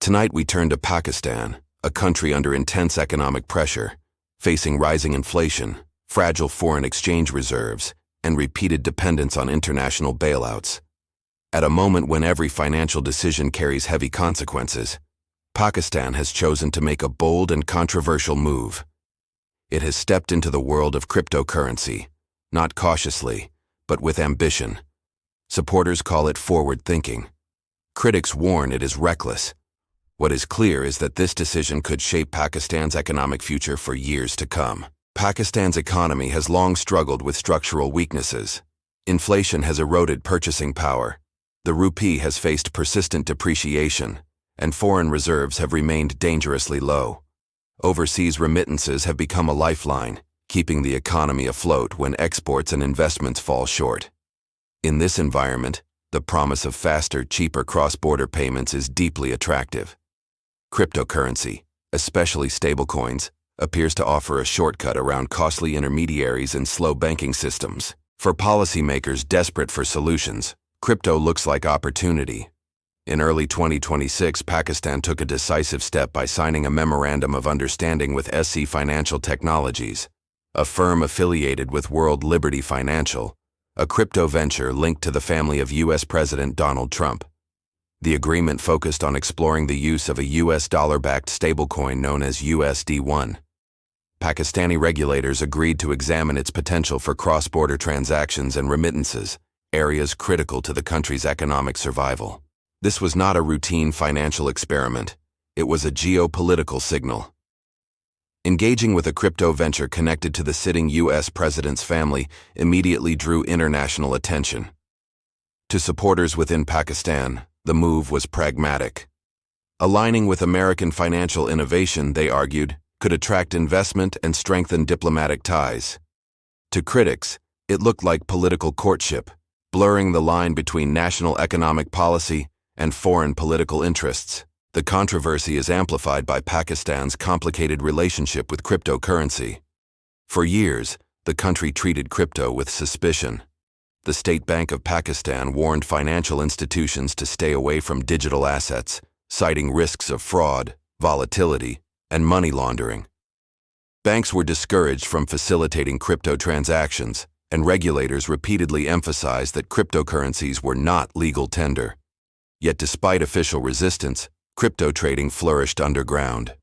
Tonight we turn to Pakistan, a country under intense economic pressure, facing rising inflation, fragile foreign exchange reserves, and repeated dependence on international bailouts. At a moment when every financial decision carries heavy consequences, Pakistan has chosen to make a bold and controversial move. It has stepped into the world of cryptocurrency, not cautiously, but with ambition. Supporters call it forward-thinking. Critics warn it is reckless. What is clear is that this decision could shape Pakistan's economic future for years to come. Pakistan's economy has long struggled with structural weaknesses. Inflation has eroded purchasing power. The rupee has faced persistent depreciation, and foreign reserves have remained dangerously low. Overseas remittances have become a lifeline, keeping the economy afloat when exports and investments fall short. In this environment, the promise of faster, cheaper cross-border payments is deeply attractive. Cryptocurrency, especially stablecoins, appears to offer a shortcut around costly intermediaries and slow banking systems. For policymakers desperate for solutions, crypto looks like opportunity. In early 2026, Pakistan took a decisive step by signing a Memorandum of Understanding with SC Financial Technologies, a firm affiliated with World Liberty Financial, a crypto venture linked to the family of U.S. President Donald Trump. The agreement focused on exploring the use of a U.S. dollar-backed stablecoin known as USD1. Pakistani regulators agreed to examine its potential for cross-border transactions and remittances, areas critical to the country's economic survival. This was not a routine financial experiment. It was a geopolitical signal. Engaging with a crypto venture connected to the sitting U.S. president's family immediately drew international attention. To supporters within Pakistan, the move was pragmatic. Aligning with American financial innovation, they argued, could attract investment and strengthen diplomatic ties. To critics, it looked like political courtship, blurring the line between national economic policy and foreign political interests. The controversy is amplified by Pakistan's complicated relationship with cryptocurrency. For years, the country treated crypto with suspicion. The State Bank of Pakistan warned financial institutions to stay away from digital assets, citing risks of fraud, volatility, and money laundering. Banks were discouraged from facilitating crypto transactions, and regulators repeatedly emphasized that cryptocurrencies were not legal tender. Yet despite official resistance, crypto trading flourished underground.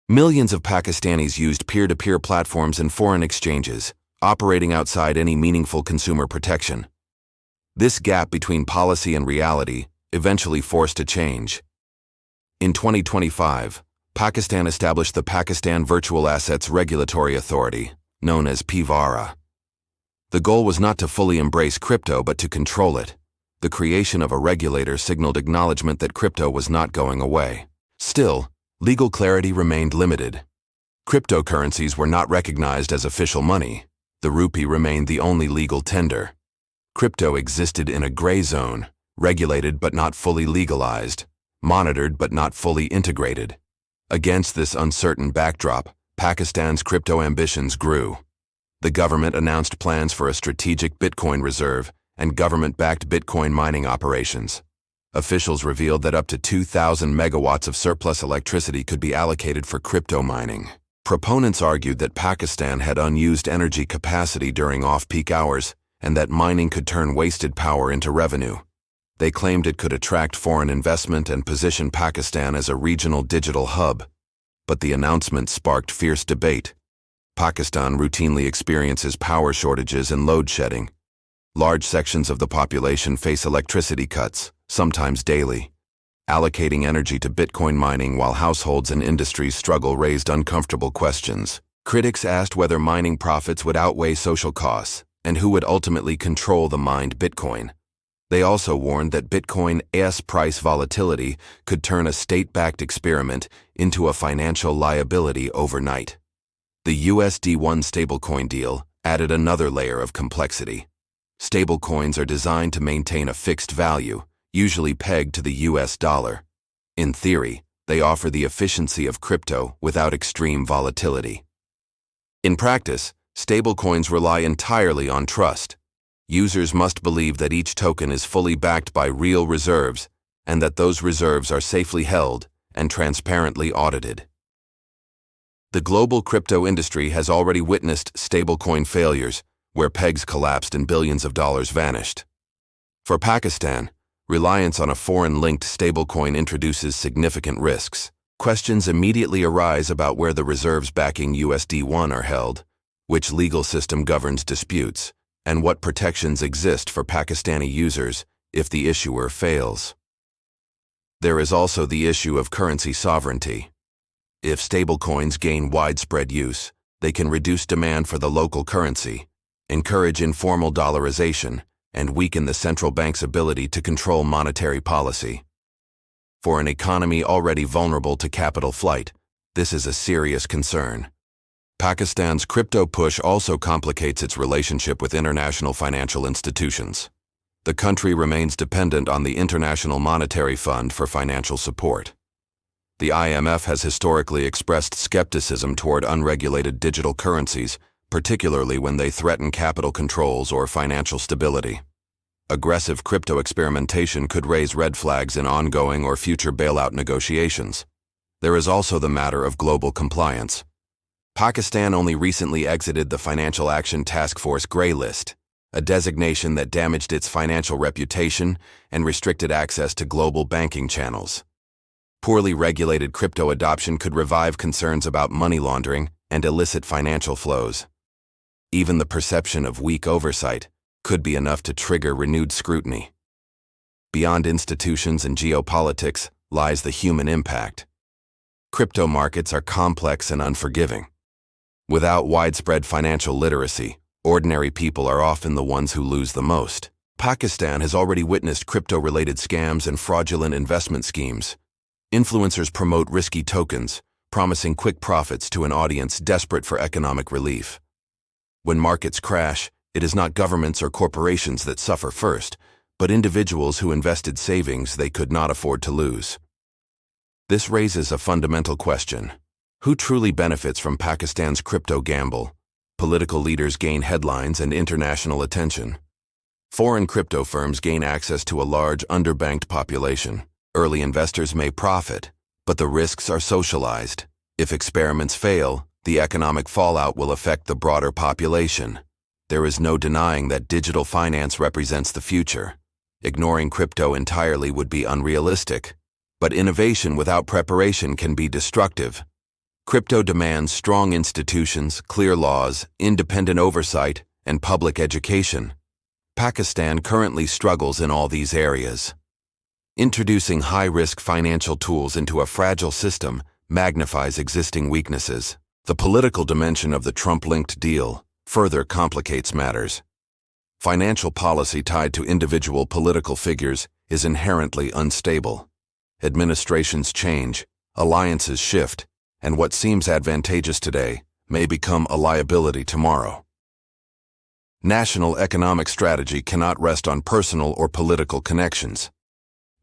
Millions of Pakistanis used peer-to-peer platforms and foreign exchanges, operating outside any meaningful consumer protection. This gap between policy and reality eventually forced a change. In 2025, Pakistan established the Pakistan Virtual Assets Regulatory Authority, known as PVARA. The goal was not to fully embrace crypto but to control it. The creation of a regulator signaled acknowledgement that crypto was not going away. Still, legal clarity remained limited. Cryptocurrencies were not recognized as official money. The rupee remained the only legal tender. Crypto existed in a gray zone, regulated but not fully legalized, monitored but not fully integrated. Against this uncertain backdrop, Pakistan's crypto ambitions grew. The government announced plans for a strategic Bitcoin reserve and government-backed Bitcoin mining operations. Officials revealed that up to 2,000 megawatts of surplus electricity could be allocated for crypto mining. Proponents argued that Pakistan had unused energy capacity during off-peak hours and that mining could turn wasted power into revenue. They claimed it could attract foreign investment and position Pakistan as a regional digital hub. But the announcement sparked fierce debate. Pakistan routinely experiences power shortages and load shedding. Large sections of the population face electricity cuts, sometimes daily. Allocating energy to Bitcoin mining while households and industries struggle raised uncomfortable questions. Critics asked whether mining profits would outweigh social costs, and who would ultimately control the mined Bitcoin. They also warned that Bitcoin's price volatility could turn a state-backed experiment into a financial liability overnight. The USD1 stablecoin deal added another layer of complexity. Stablecoins are designed to maintain a fixed value, usually pegged to the US dollar. In theory, they offer the efficiency of crypto without extreme volatility. In practice, stablecoins rely entirely on trust. Users must believe that each token is fully backed by real reserves and that those reserves are safely held and transparently audited. The global crypto industry has already witnessed stablecoin failures, where pegs collapsed and billions of dollars vanished. For Pakistan, reliance on a foreign-linked stablecoin introduces significant risks. Questions immediately arise about where the reserves backing USD1 are held, which legal system governs disputes, and what protections exist for Pakistani users if the issuer fails. There is also the issue of currency sovereignty. If stablecoins gain widespread use, they can reduce demand for the local currency, encourage informal dollarization, and weaken the central bank's ability to control monetary policy. For an economy already vulnerable to capital flight, this is a serious concern. Pakistan's crypto push also complicates its relationship with international financial institutions. The country remains dependent on the International Monetary Fund for financial support. The IMF has historically expressed skepticism toward unregulated digital currencies, particularly when they threaten capital controls or financial stability. Aggressive crypto experimentation could raise red flags in ongoing or future bailout negotiations. There is also the matter of global compliance. Pakistan only recently exited the Financial Action Task Force Grey List, a designation that damaged its financial reputation and restricted access to global banking channels. Poorly regulated crypto adoption could revive concerns about money laundering and illicit financial flows. Even the perception of weak oversight could be enough to trigger renewed scrutiny. Beyond institutions and geopolitics lies the human impact. Crypto markets are complex and unforgiving. Without widespread financial literacy, ordinary people are often the ones who lose the most. Pakistan has already witnessed crypto-related scams and fraudulent investment schemes. Influencers promote risky tokens, promising quick profits to an audience desperate for economic relief. When markets crash, it is not governments or corporations that suffer first, but individuals who invested savings they could not afford to lose. This raises a fundamental question. Who truly benefits from Pakistan's crypto gamble? Political leaders gain headlines and international attention. Foreign crypto firms gain access to a large underbanked population. Early investors may profit, but the risks are socialized. If experiments fail, the economic fallout will affect the broader population. There is no denying that digital finance represents the future. Ignoring crypto entirely would be unrealistic, but innovation without preparation can be destructive. Crypto demands strong institutions, clear laws, independent oversight, and public education. Pakistan currently struggles in all these areas. Introducing high-risk financial tools into a fragile system magnifies existing weaknesses. The political dimension of the Trump-linked deal further complicates matters. Financial policy tied to individual political figures is inherently unstable. Administrations change, alliances shift, and what seems advantageous today may become a liability tomorrow. National economic strategy cannot rest on personal or political connections.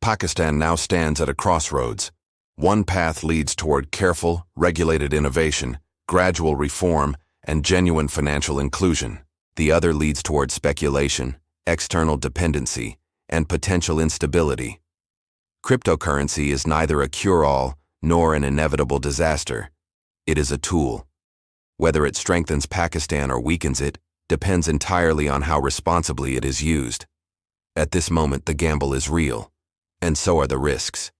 Pakistan now stands at a crossroads. One path leads toward careful, regulated innovation, gradual reform, and genuine financial inclusion. The other leads toward speculation, external dependency, and potential instability. Cryptocurrency is neither a cure-all nor an inevitable disaster. It is a tool. Whether it strengthens Pakistan or weakens it depends entirely on how responsibly it is used. At this moment, the gamble is real, and so are the risks.